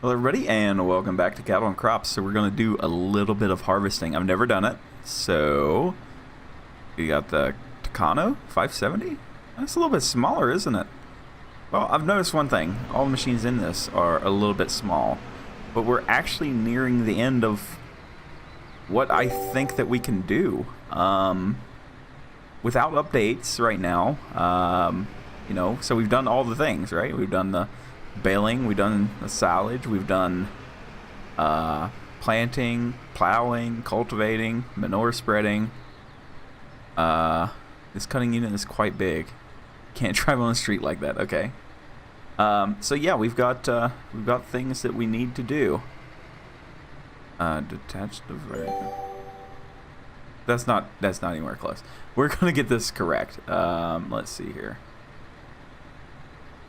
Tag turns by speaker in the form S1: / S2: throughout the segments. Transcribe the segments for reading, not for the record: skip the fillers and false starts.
S1: Hello everybody and welcome back to Cattle and Crops. So we're going to do a little bit of harvesting. I've never done it. So we got the Tucano 570. That's a little bit smaller, isn't it? Well, I've noticed one thing. All the machines in this are a little bit small. But we're actually nearing the end of what I think that we can do. Without updates right now. You know, so we've done all the things, right? We've done the baling, we've done the silage, we've done planting, plowing, cultivating, manure spreading. This cutting unit is quite big. Can't drive on the street like that. Okay. So yeah, we've got things that we need to do. Detached diverter. That's not anywhere close. We're gonna get this correct. Let's see here.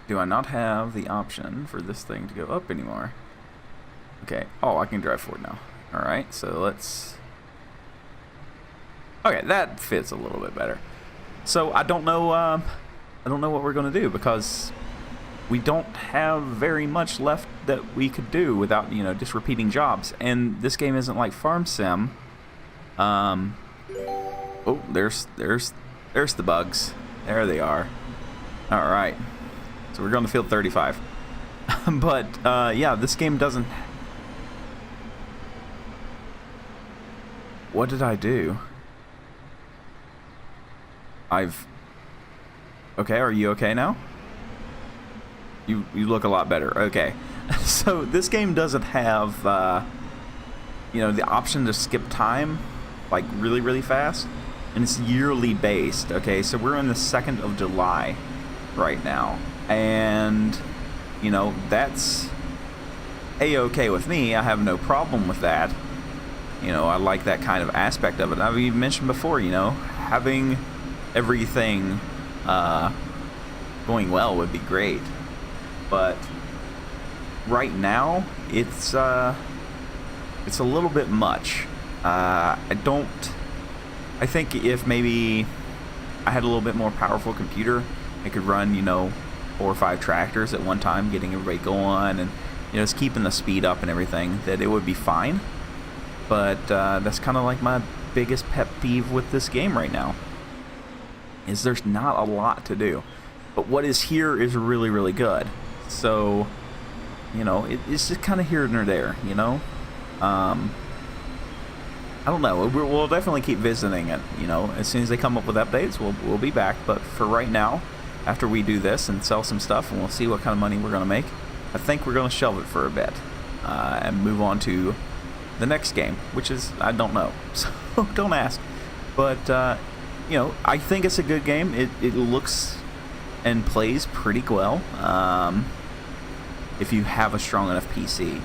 S1: Do I not have the option for this thing to go up anymore? Okay. Oh, I can drive forward now. Alright, so let's... Okay, that fits a little bit better. So I don't know what we're going to do because we don't have very much left that we could do without, you know, just repeating jobs. And this game isn't like Farm Sim. Oh, there's the bugs. There they are. Alright. So we're going to field 35. But, yeah, this game doesn't... What did I do? Okay, are you okay now? You look a lot better. Okay. So this game doesn't have, you know, the option to skip time, like, really, really fast. And it's yearly based, okay? So we're in the 2nd of July right now. And, you know, that's a-okay with me. I have no problem with that. You know, I like that kind of aspect of it. I've even mentioned before, you know, having everything going well would be great. But right now, it's a little bit much. I think if maybe I had a little bit more powerful computer, I could run, you know, 4 or 5 tractors at one time, getting everybody going and, you know, just keeping the speed up and everything, that it would be fine. But that's kind of like my biggest pet peeve with this game right now, is there's not a lot to do. But what is here is really, really good. So, you know, it's just kind of here and there, you know? I don't know. We'll definitely keep visiting it, you know. As soon as they come up with updates, we'll be back. But for right now, after we do this and sell some stuff, and we'll see what kind of money we're going to make, I think we're going to shelve it for a bit and move on to the next game, which is, I don't know. So don't ask. But, you know, I think it's a good game. It looks and plays pretty well if you have a strong enough PC.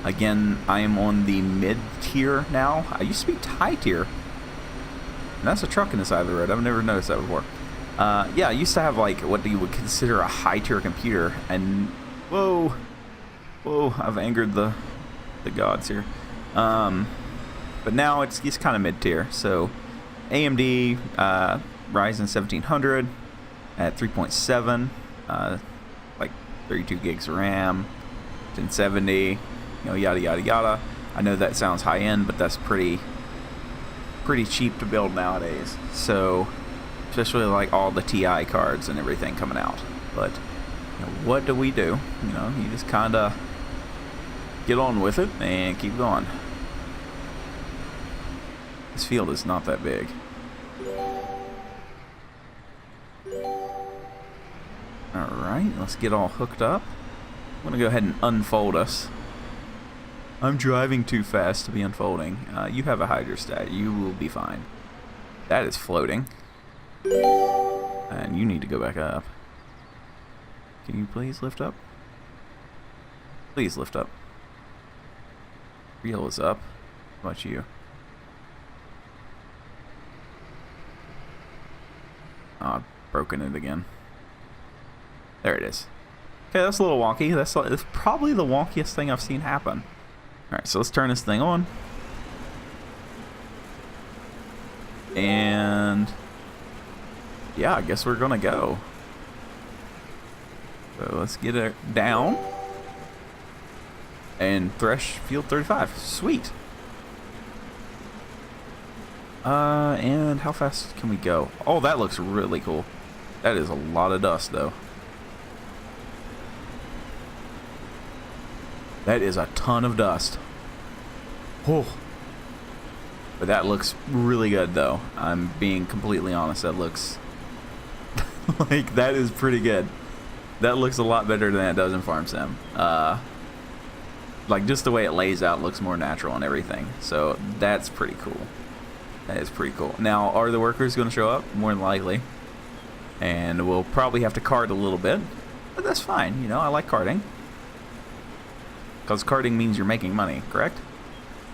S1: Again, I am on the mid-tier now. I used to be high tier. And that's a truck in the side of the road. I've never noticed that before. Yeah, I used to have, like, what you would consider a high-tier computer. And, whoa, I've angered the gods here. But now it's kind of mid-tier. So, AMD Ryzen 1700 at 3.7, like 32 gigs of RAM, 1070, you know, yada yada yada. I know that sounds high end, but that's pretty cheap to build nowadays. So, especially like all the TI cards and everything coming out. But, you know, what do? You know, you just kind of get on with it and keep going. This field is not that big. Alright, let's get all hooked up. I'm going to go ahead and unfold us. I'm driving too fast to be unfolding. You have a hydrostat. You will be fine. That is floating. And you need to go back up. Can you please lift up? Please lift up. Reel is up. How about you? Oh, I've broken it again. There it is. Okay, that's a little wonky. That's probably the wonkiest thing I've seen happen. Alright, so let's turn this thing on. And yeah, I guess we're gonna go. So let's get it down. And thresh field 35. Sweet. And how fast can we go? Oh, that looks really cool. That is a lot of dust, though. That is a ton of dust. Oh. But that looks really good, though. I'm being completely honest. That looks... like, that is pretty good. That looks a lot better than it does in Farm Sim. Like, just the way it lays out looks more natural and everything. So, that's pretty cool. That is pretty cool. Now, are the workers going to show up? More than likely. And we'll probably have to cart a little bit. But that's fine. You know, I like carting. Because carting means you're making money, correct?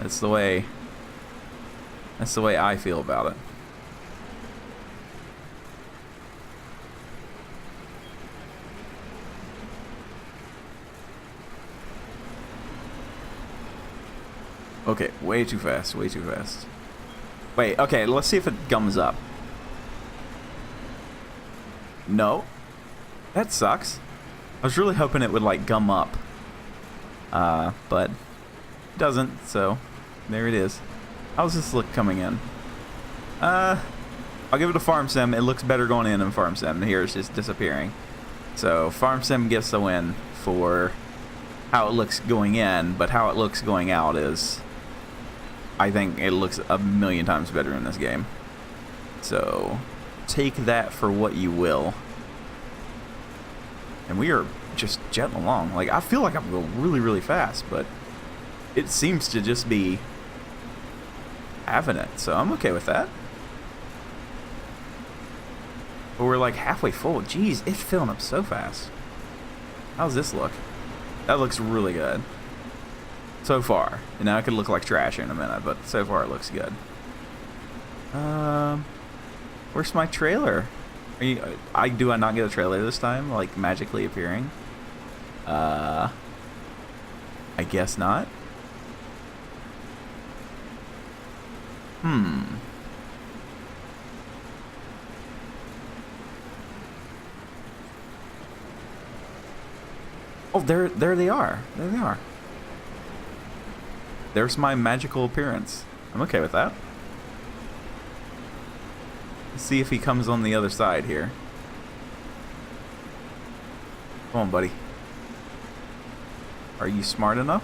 S1: That's the way I feel about it. Okay, way too fast, way too fast. Wait, okay, let's see if it gums up. No. That sucks. I was really hoping it would, like, gum up. But it doesn't, so there it is. How's this look coming in? I'll give it a Farm Sim. It looks better going in than Farm Sim. Here it's just disappearing. So Farm Sim gets the win for how it looks going in, but how it looks going out is... I think it looks a million times better in this game. So take that for what you will. And we are just jetting along. Like, I feel like I'm going really, really fast, but it seems to just be having it. So I'm okay with that. But we're like halfway full. Jeez, it's filling up so fast. How's this look? That looks really good. So far. You know, it could look like trash in a minute, but so far it looks good. Where's my trailer? Do I not get a trailer this time? Like, magically appearing? I guess not. Oh, there they are. There they are. There's my magical appearance. I'm okay with that. Let's see if he comes on the other side here. Come on, buddy. Are you smart enough?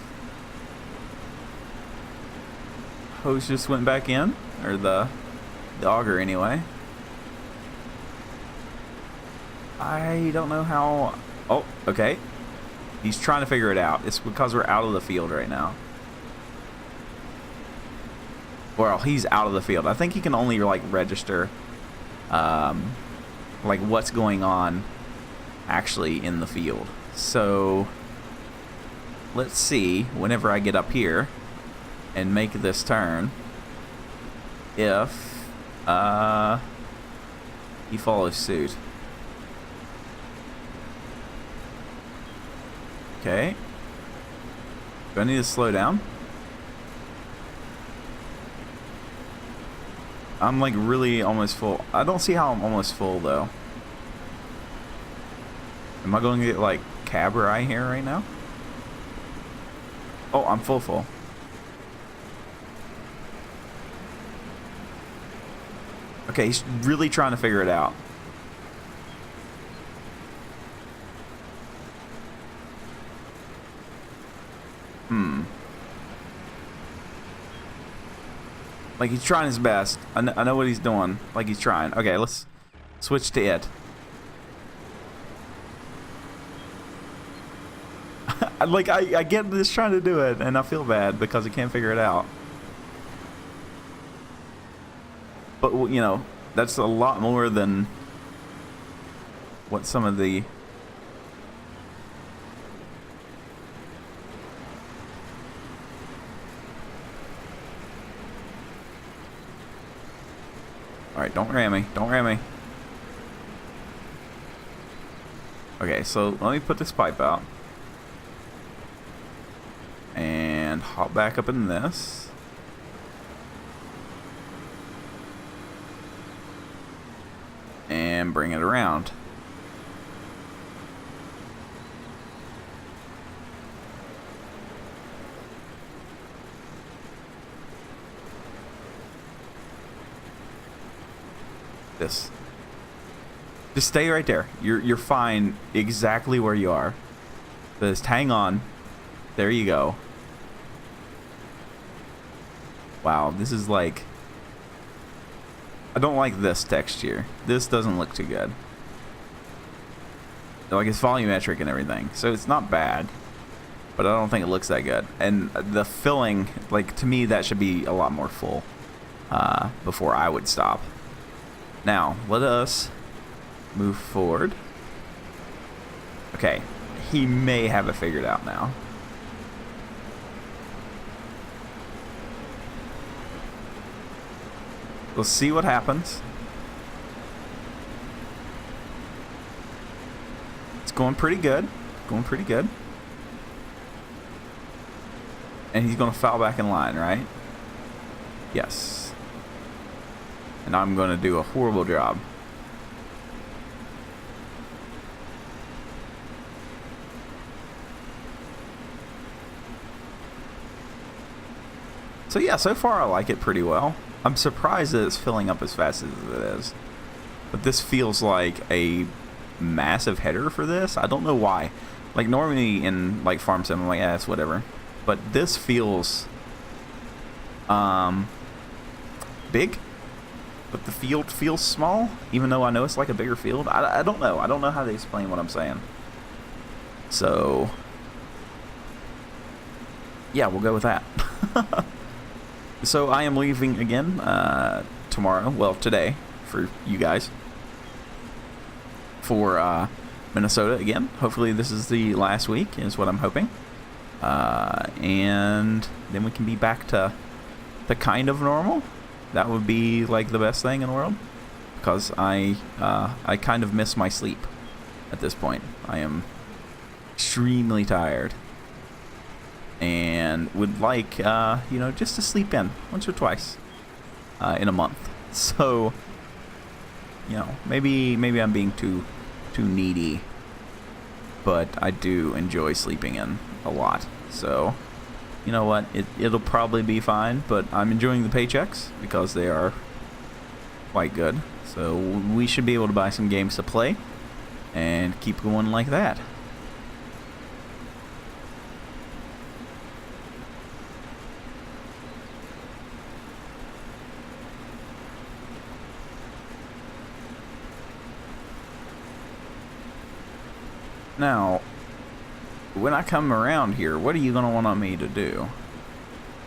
S1: Hose just went back in. Or the auger, anyway. I don't know how... Oh, okay. He's trying to figure it out. It's because we're out of the field right now. Well, he's out of the field. I think he can only, like, register, like, what's going on actually in the field. So, let's see, whenever I get up here and make this turn, if he follows suit. Okay. Do I need to slow down? I'm like really almost full. I don't see how I'm almost full though. Am I going to get like Cabri here right now? Oh, I'm full. Okay, he's really trying to figure it out. Like, he's trying his best. I know what he's doing. Like, he's trying. Okay, let's switch to it. Like, I get this trying to do it, and I feel bad because I can't figure it out. But, you know, that's a lot more than what some of the... Alright, don't ram me. Don't ram me. Okay, so let me put this pipe out. And hop back up in this. And bring it around. this. Just stay right there. You're fine exactly where you are. Just hang on. There you go. Wow, this is like... I don't like this texture. This doesn't look too good. Like, it's volumetric and everything, so it's not bad. But I don't think it looks that good. And the filling, like, to me, that should be a lot more full before I would stop. Now, let us move forward. Okay, he may have it figured out now. We'll see what happens. It's going pretty good. Going pretty good. And he's going to foul back in line, right? Yes. And I'm going to do a horrible job. So yeah, so far I like it pretty well. I'm surprised that it's filling up as fast as it is. But this feels like a massive header for this. I don't know why. Like normally in like farm sim, I'm like, yeah, it's whatever. But this feels big. But the field feels small, even though I know it's like a bigger field. I don't know. I don't know how to explain what I'm saying. So yeah, we'll go with that. So I am leaving again tomorrow, well today for you guys, for Minnesota again. Hopefully this is the last week is what I'm hoping, and then we can be back to the kind of normal. That would be like the best thing in the world, because I kind of miss my sleep at this point. I am extremely tired. And would like, you know, just to sleep in once or twice in a month. So, you know, maybe I'm being too needy, but I do enjoy sleeping in a lot. So, you know what? It'll probably be fine, but I'm enjoying the paychecks because they are quite good. So we should be able to buy some games to play and keep going like that. Now, when I come around here, what are you going to want me to do?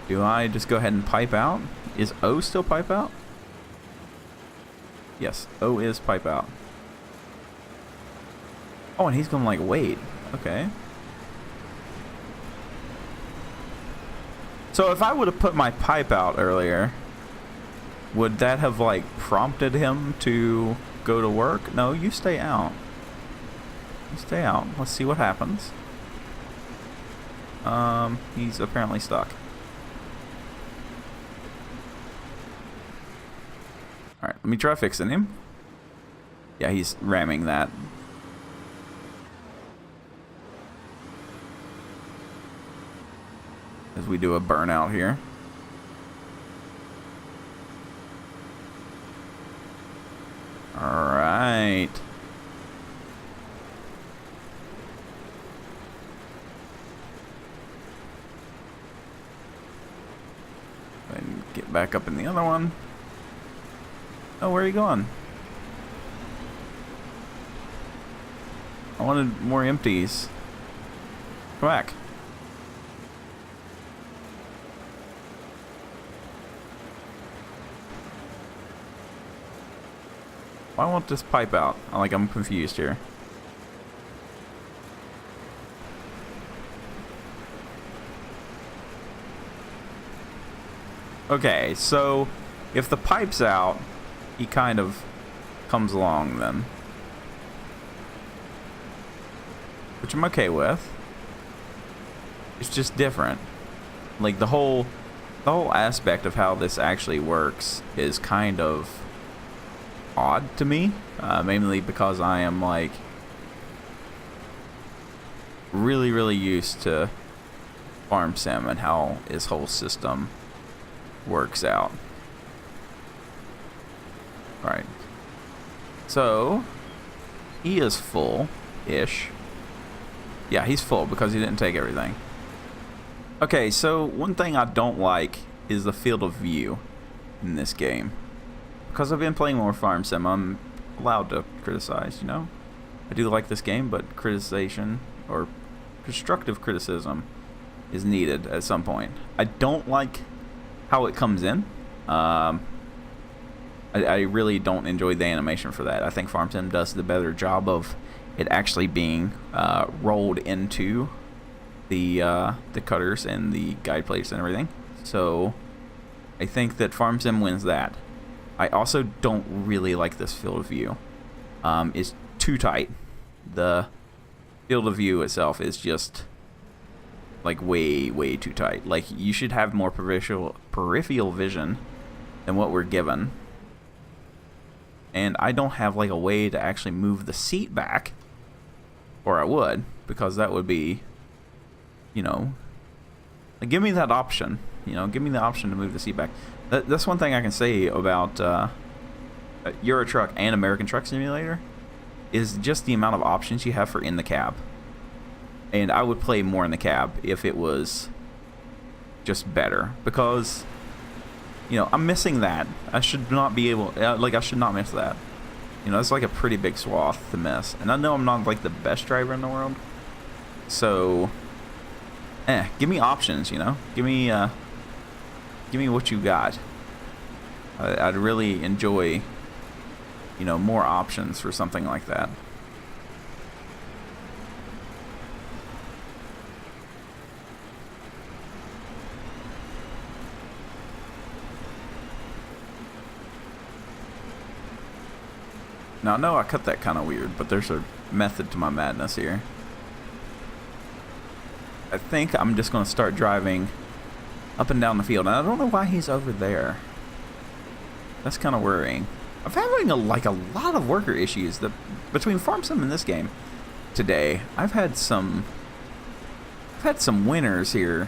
S1: Do I just go ahead and pipe out? Is O still pipe out? Yes, O is pipe out. Oh, and he's going to like wait. Okay. So if I would have put my pipe out earlier, would that have like prompted him to go to work? No, you stay out. Stay out. Let's see what happens. He's apparently stuck. Alright, let me try fixing him. Yeah, he's ramming that. As we do a burnout here. Alright. And get back up in the other one. Oh, where are you going? I wanted more empties. Come back. Why won't this pipe out? I'm confused here. Okay, so if the pipe's out, he kind of comes along then. Which I'm okay with. It's just different. Like the whole aspect of how this actually works is kind of odd to me. Mainly because I am like really used to farm sim and how his whole system works out. Alright. So, he is full-ish. Yeah, he's full because he didn't take everything. Okay, so one thing I don't like is the field of view in this game. Because I've been playing more Farm Sim, I'm allowed to criticize, you know? I do like this game, but criticization or constructive criticism is needed at some point. I don't like how it comes in. I really don't enjoy the animation for that. I think Farm Sim does the better job of it actually being rolled into the cutters and the guide plates and everything. So I think that Farm Sim wins that. I also don't really like this field of view. It's too tight. The field of view itself is just like way too tight. Like, you should have more peripheral vision than what we're given. And I don't have like a way to actually move the seat back, or I would, because that would be, you know, like, give me that option. You know, give me the option to move the seat back. That's one thing I can say about Euro Truck and American Truck Simulator, is just the amount of options you have for in the cab. And I would play more in the cab if it was just better, because, you know, I'm missing that. I should not be able, like, I should not miss that. You know, it's like a pretty big swath to miss. And I know I'm not like the best driver in the world, so give me options, you know. Give me what you got. I'd really enjoy, you know, more options for something like that. Now, I know I cut that kind of weird, but there's a method to my madness here. I think I'm just going to start driving up and down the field. And I don't know why he's over there. That's kind of worrying. I'm having a lot of worker issues between Farm Sim and this game today. I've had some winners here.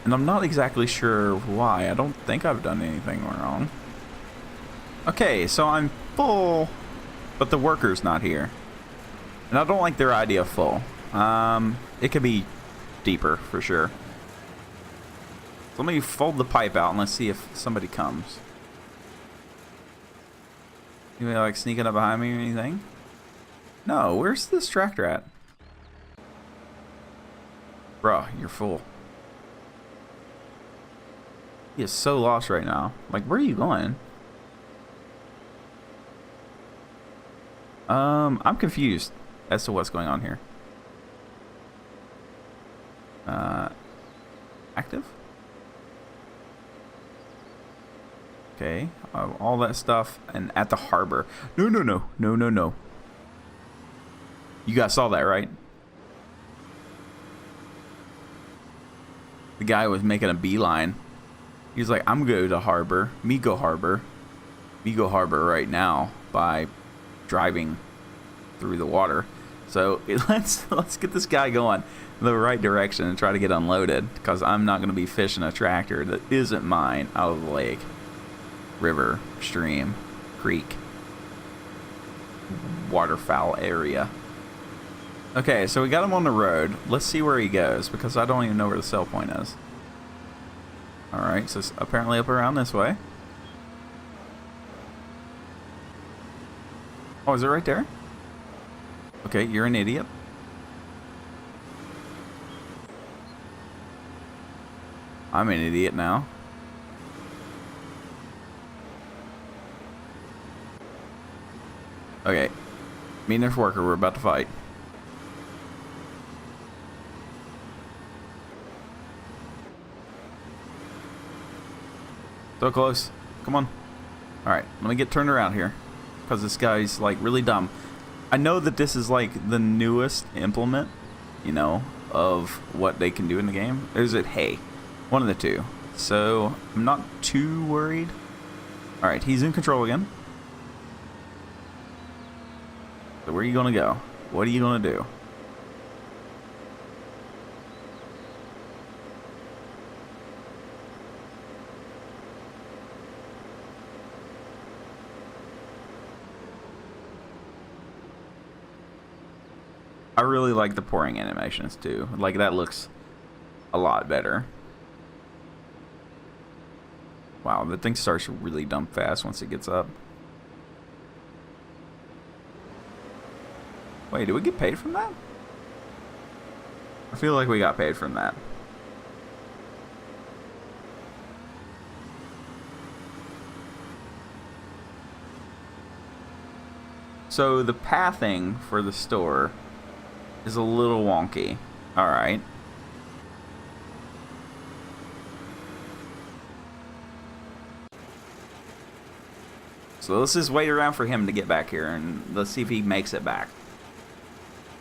S1: And I'm not exactly sure why. I don't think I've done anything wrong. Okay, so I'm full, but the worker's not here. And I don't like their idea of full. It could be deeper, for sure. So let me fold the pipe out and let's see if somebody comes. Anybody like sneaking up behind me or anything? No, where's this tractor at? Bruh, you're full. He is so lost right now. Like, where are you going? I'm confused as to what's going on here. Active? Okay, all that stuff, and at the harbor. No. You guys saw that, right? The guy was making a beeline. He was like, I'm going to harbor. Me go harbor right now by driving through the water. So let's get this guy going in the right direction and try to get unloaded, because I'm not going to be fishing a tractor that isn't mine out of the lake, river, stream, creek, waterfowl area. Okay, so we got him on the road. Let's see where he goes, because I don't even know where the sell point is. Alright, so it's apparently up around this way. Oh, is it right there? Okay, you're an idiot. I'm an idiot now. Okay. Me and this worker, we're about to fight. So close. Come on. Alright, let me get turned around here, because this guy's like really dumb. I know that this is like the newest implement, you know, of what they can do in the game. Or is it hay? One of the two. So I'm not too worried. Alright, he's in control again. So where are you gonna go? What are you gonna do? I really like the pouring animations too. Like, that looks a lot better. Wow, the thing starts to really dump fast once it gets up. Wait, do we get paid from that? I feel like we got paid from that. So the pathing for the store is a little wonky. Alright. So let's just wait around for him to get back here, and let's see if he makes it back.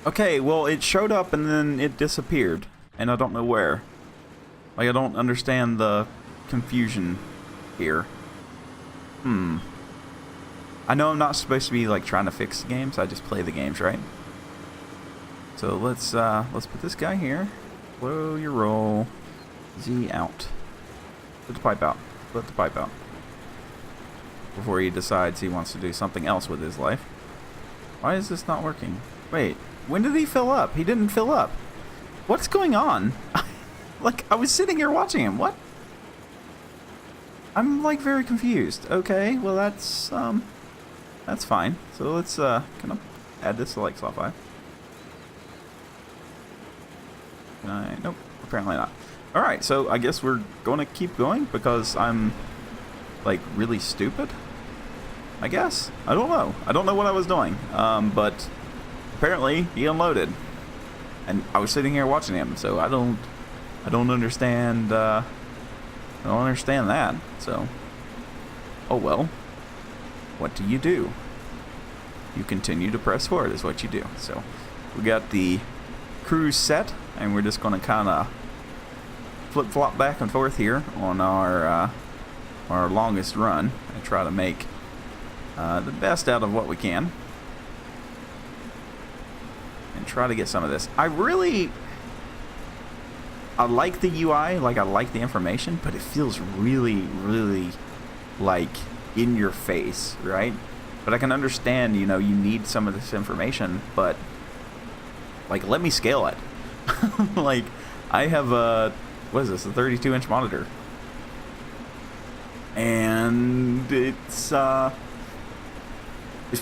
S1: Okay, well, it showed up and then it disappeared, and I don't know where. Like, I don't understand the confusion here. I know I'm not supposed to be, like, trying to fix the games. I just play the games, right? So let's put this guy here. Blow your roll. Z out. Let the pipe out. Let the pipe out. Before he decides he wants to do something else with his life. Why is this not working? Wait, when did he fill up? He didn't fill up. What's going on? Like, I was sitting here watching him. What? I'm, like, very confused. Okay, well, that's fine. So let's, can I add this to, like, slot 5? Can I? Nope, apparently not. Alright, so I guess we're going to keep going because I'm, like, really stupid, I guess. I don't know. I don't know what I was doing. But apparently he unloaded, and I was sitting here watching him. So I don't understand. I don't understand that. So, oh well. What do? You continue to press forward is what you do. So we got the cruise set, and we're just going to kind of flip-flop back and forth here on our longest run and try to make the best out of what we can and try to get some of this. I like the UI, like, I like the information, but it feels really, really, like, in your face, right? But I can understand, you know, you need some of this information, but, like, let me scale it. Like, I have a, what is this, a 32-inch monitor. And it's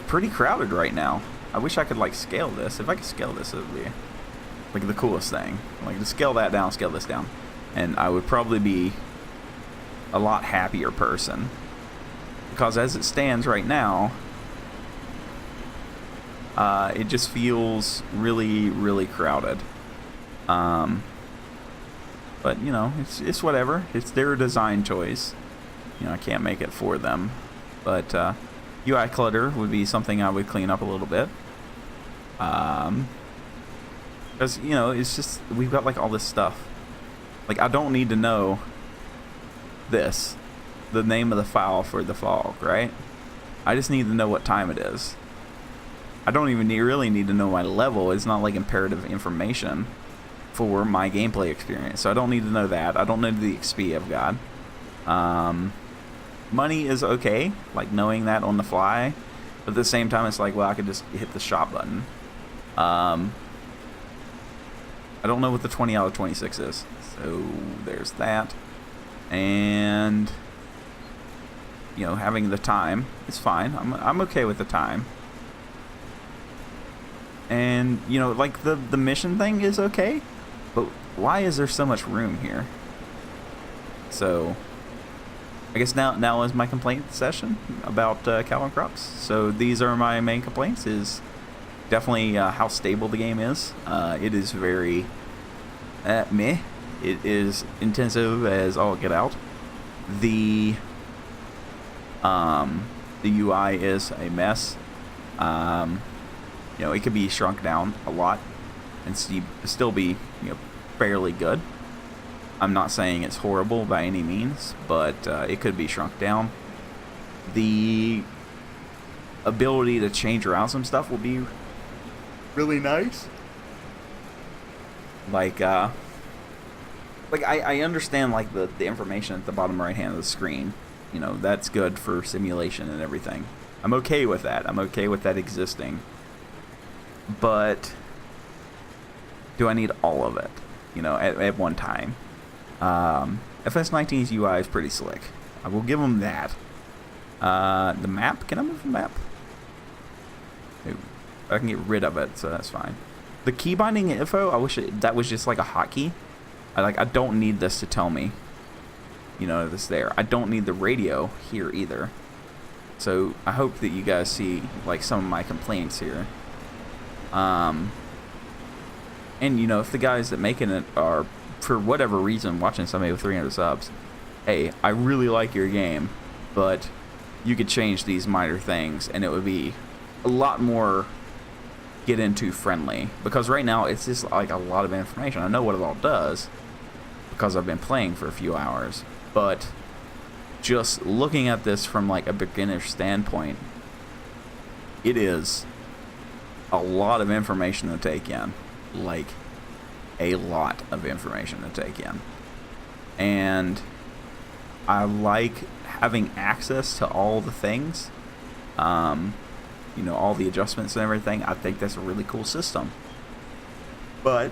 S1: pretty crowded right now. I wish I could, like, scale this. If I could scale this, it would be, like, the coolest thing. Like, to scale that down, scale this down. And I would probably be a lot happier person. Because as it stands right now, it just feels really, really crowded. But, you know, it's whatever. It's their design choice. You know, I can't make it for them. But UI clutter would be something I would clean up a little bit. Because, you know, it's just, we've got, like, all this stuff. Like, I don't need to know this, the name of the file for the fog, right? I just need to know what time it is. I don't even really need to know my level. It's not, like, imperative information for my gameplay experience. So I don't need to know that. I don't know the XP I've got. Money is okay, like, knowing that on the fly. But at the same time, it's like, well, I could just hit the shop button. I don't know what the 20 out of 26 is. So there's that. And, you know, having the time is fine. I'm okay with the time. And, you know, like, the mission thing is okay. But why is there so much room here? So I guess now is my complaint session about Calvin Crops. So these are my main complaints. Is definitely how stable the game is. It is very meh. It is intensive as all get out. The UI is a mess. You know, it could be shrunk down a lot and still be, you know, fairly good. I'm not saying it's horrible by any means, but it could be shrunk down. The ability to change around some stuff will be really nice. Like I understand, like, the information at the bottom right hand of the screen. You know, that's good for simulation and everything. I'm okay with that. I'm okay with that existing. But do I need all of it, you know, at one time? FS19's UI is pretty slick. I will give them that. The map, can I move the map? No, I can get rid of it, so that's fine. The key binding info, I wish that was just like a hotkey. I don't need this to tell me, you know, this there. I don't need the radio here either. So I hope that you guys see like some of my complaints here. And you know, if the guys that making it are, for whatever reason, watching somebody with 300 subs, hey, I really like your game, but you could change these minor things and it would be a lot more get into friendly, because right now it's just like a lot of information. I know what it all does because I've been playing for a few hours, but just looking at this from like a beginner standpoint, it is a lot of information to take in, like a lot of information to take in. And I like having access to all the things, you know, all the adjustments and everything. I think that's a really cool system. But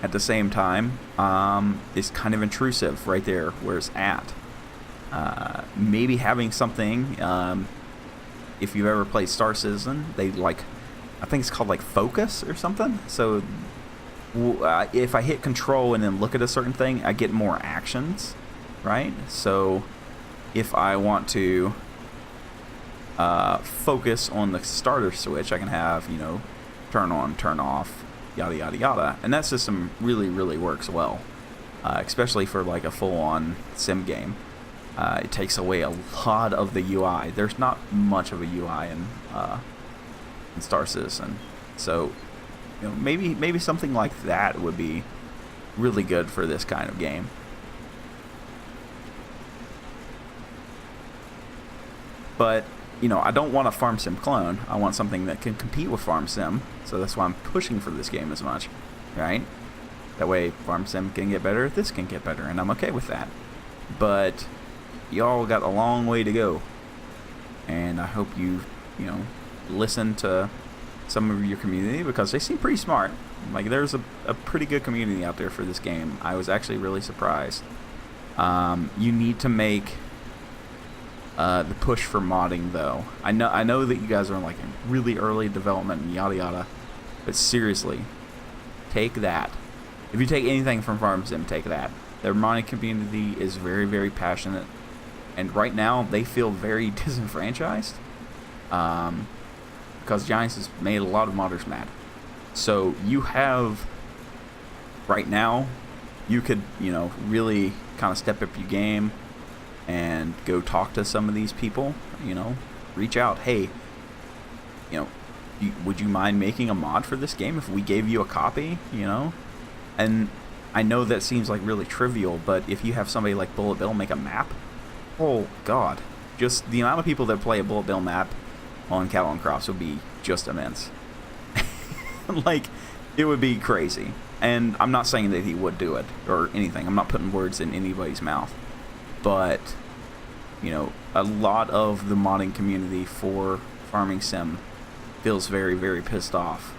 S1: at the same time, it's kind of intrusive right there where it's at. Maybe having something, if you've ever played Star Citizen, they like, I think it's called like focus or something. So if I hit control and then look at a certain thing, I get more actions, right? So if I want to focus on the starter switch, I can have, you know, turn on, turn off, yada yada yada, and that system really works well, especially for like a full-on sim game. It takes away a lot of the UI. There's not much of a UI in Star Citizen, so you know, maybe something like that would be really good for this kind of game. But you know, I don't want a farm sim clone. I want something that can compete with farm sim, so that's why I'm pushing for this game as much, right? That way farm sim can get better, this can get better, and I'm okay with that. But y'all got a long way to go, and I hope you know, listen to some of your community, because they seem pretty smart. Like, there's a pretty good community out there for this game. I was actually really surprised. You need to make the push for modding, though. I know that you guys are in like a really early development and yada yada, but seriously, take that. If you take anything from Farm Sim, take that. Their modding community is very passionate, and right now they feel very disenfranchised, because Giants has made a lot of modders mad. So you have, right now, you could, you know, really kind of step up your game and go talk to some of these people, you know, reach out. Hey, you know, would you mind making a mod for this game if we gave you a copy, you know? And I know that seems like really trivial, but if you have somebody like Bullet Bill make a map, oh god, just the amount of people that play a Bullet Bill map on Cattle and Crops would be just immense. Like, it would be crazy. And I'm not saying that he would do it or anything. I'm not putting words in anybody's mouth. But, you know, a lot of the modding community for Farming Sim feels very pissed off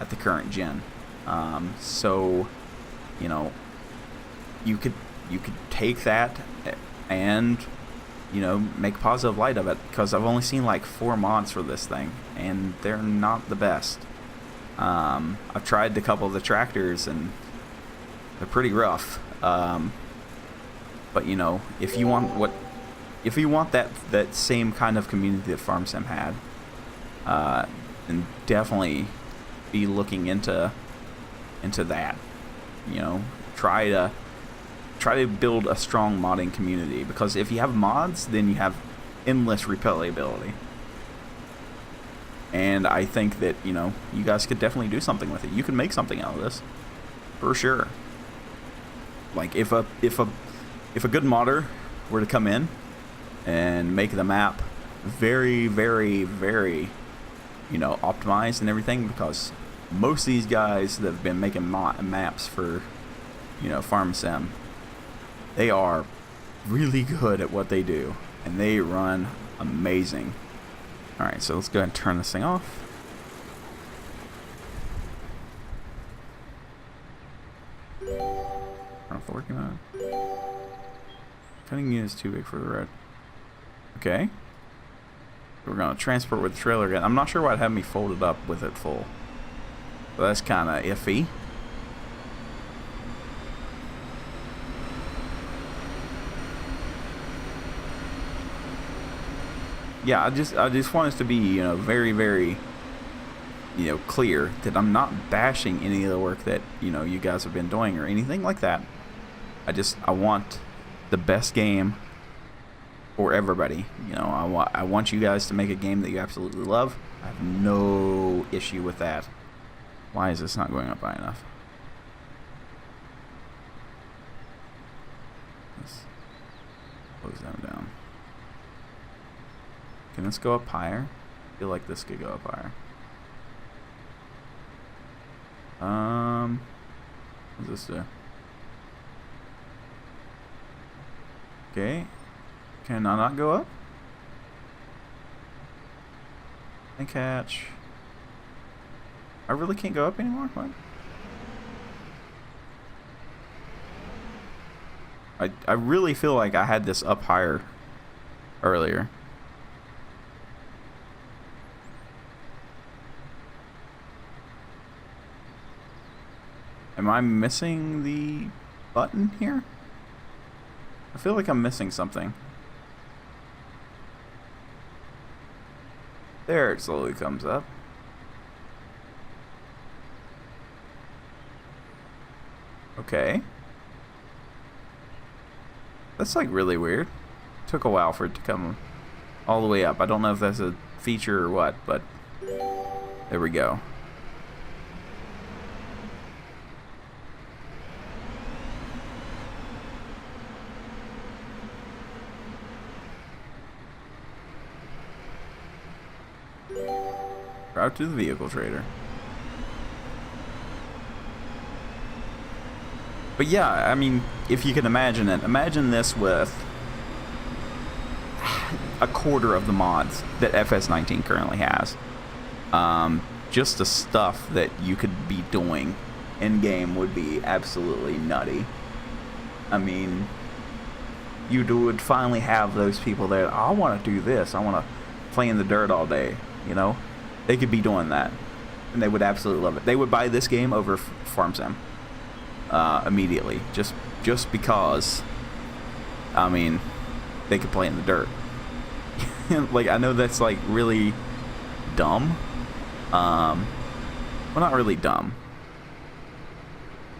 S1: at the current gen. So, you know, you could take that and, you know, make positive light of it, because I've only seen like 4 mods for this thing, and they're not the best. I've tried a couple of the tractors, and they're pretty rough. But you know, if you want that same kind of community that Farm Sim had, then definitely be looking into that. You know, try to build a strong modding community, because if you have mods, then you have endless replayability. And I think that, you know, you guys could definitely do something with it. You can make something out of this, for sure. Like, if a good modder were to come in and make the map very, you know, optimized and everything, because most of these guys that have been making maps for, you know, Farm Sim, they are really good at what they do, and they run amazing. Alright, so let's go ahead and turn this thing off. the working on it. Cutting unit is too big for the road. Okay. We're gonna transport with the trailer again. I'm not sure why it had me folded up with it full. But that's kind of iffy. Yeah, I just want us to be, you know, very, very, you know, clear that I'm not bashing any of the work that, you know, you guys have been doing or anything like that. I want the best game for everybody. You know, I want you guys to make a game that you absolutely love. I have no issue with that. Why is this not going up high enough? Let's close them down. Can this go up higher? I feel like this could go up higher. What does this do? Okay. Can I not go up? And catch. I really can't go up anymore? What? I really feel like I had this up higher earlier. Am I missing the button here? I feel like I'm missing something. There it slowly comes up. Okay. That's like really weird. Took a while for it to come all the way up. I don't know if that's a feature or what, but there we go. Route to the vehicle trader. But yeah, I mean, if you can imagine it, imagine this with a quarter of the mods that FS19 currently has. Just the stuff that you could be doing in game would be absolutely nutty. I mean, you would finally have those people that, I want to do this, I want to play in the dirt all day, you know? They could be doing that, and they would absolutely love it. They would buy this game over Farm Sim immediately, just because. I mean, they could play in the dirt. Like, I know that's like really dumb. Well, not really dumb.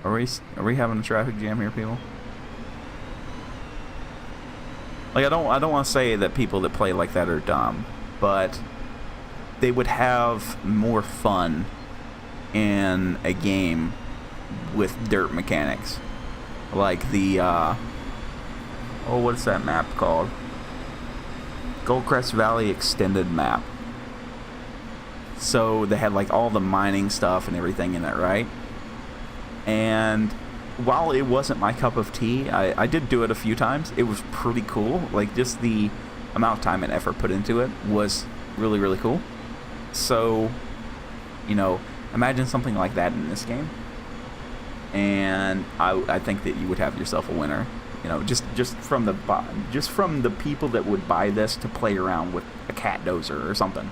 S1: Are we having a traffic jam here, people? Like, I don't want to say that people that play like that are dumb, but they would have more fun in a game with dirt mechanics. Like the, what's that map called? Goldcrest Valley Extended map. So they had like all the mining stuff and everything in it, right? And while it wasn't my cup of tea, I did do it a few times. It was pretty cool. Like, just the amount of time and effort put into it was really, really cool. So, you know, imagine something like that in this game, and I think that you would have yourself a winner. You know, just from the people that would buy this to play around with a cat dozer or something.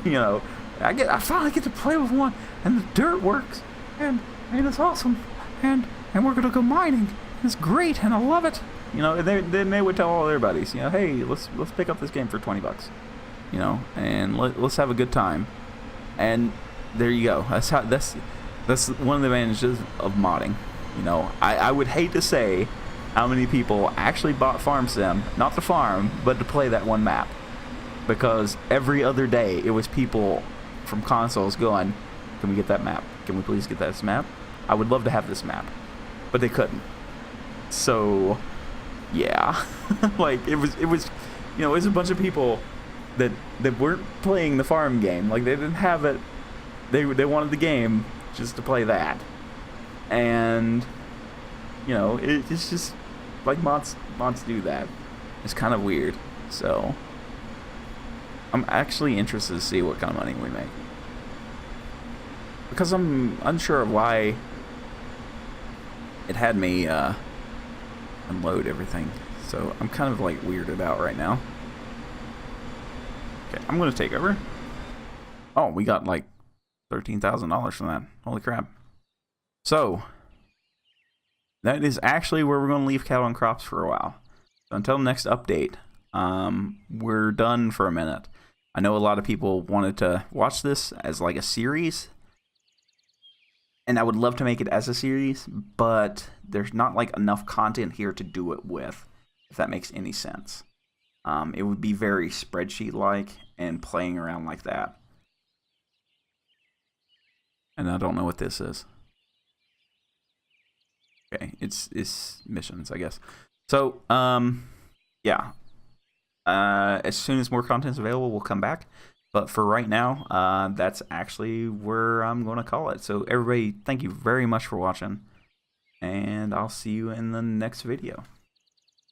S1: You know, I finally get to play with one, and the dirt works, and it's awesome, and we're gonna go mining. It's great, and I love it. You know, then they would tell all their buddies, you know, hey, let's pick up this game for $20. You know, and let's have a good time. And there you go. That's one of the advantages of modding. You know, I would hate to say how many people actually bought Farm Sim, not to farm, but to play that one map. Because every other day it was people from consoles going, can we get that map? Can we please get this map? I would love to have this map. But they couldn't. So, yeah. Like, it was, you know, it was a bunch of people that weren't playing the farm game. Like, they didn't have it. They wanted the game just to play that. And, you know, it's just like mods do that. It's kind of weird. So I'm actually interested to see what kind of money we make, because I'm unsure of why it had me unload everything. So I'm kind of like weirded out right now. Okay, I'm gonna take over. Oh, we got like $13,000 from that. Holy crap. So that is actually where we're gonna leave cattle and crops for a while. So until next update, we're done for a minute. I know a lot of people wanted to watch this as like a series, and I would love to make it as a series, but there's not like enough content here to do it with, if that makes any sense. It would be very spreadsheet-like and playing around like that. And I don't know what this is. Okay, it's missions, I guess. So, yeah. As soon as more content's available, we'll come back. But for right now, that's actually where I'm going to call it. So everybody, thank you very much for watching, and I'll see you in the next video.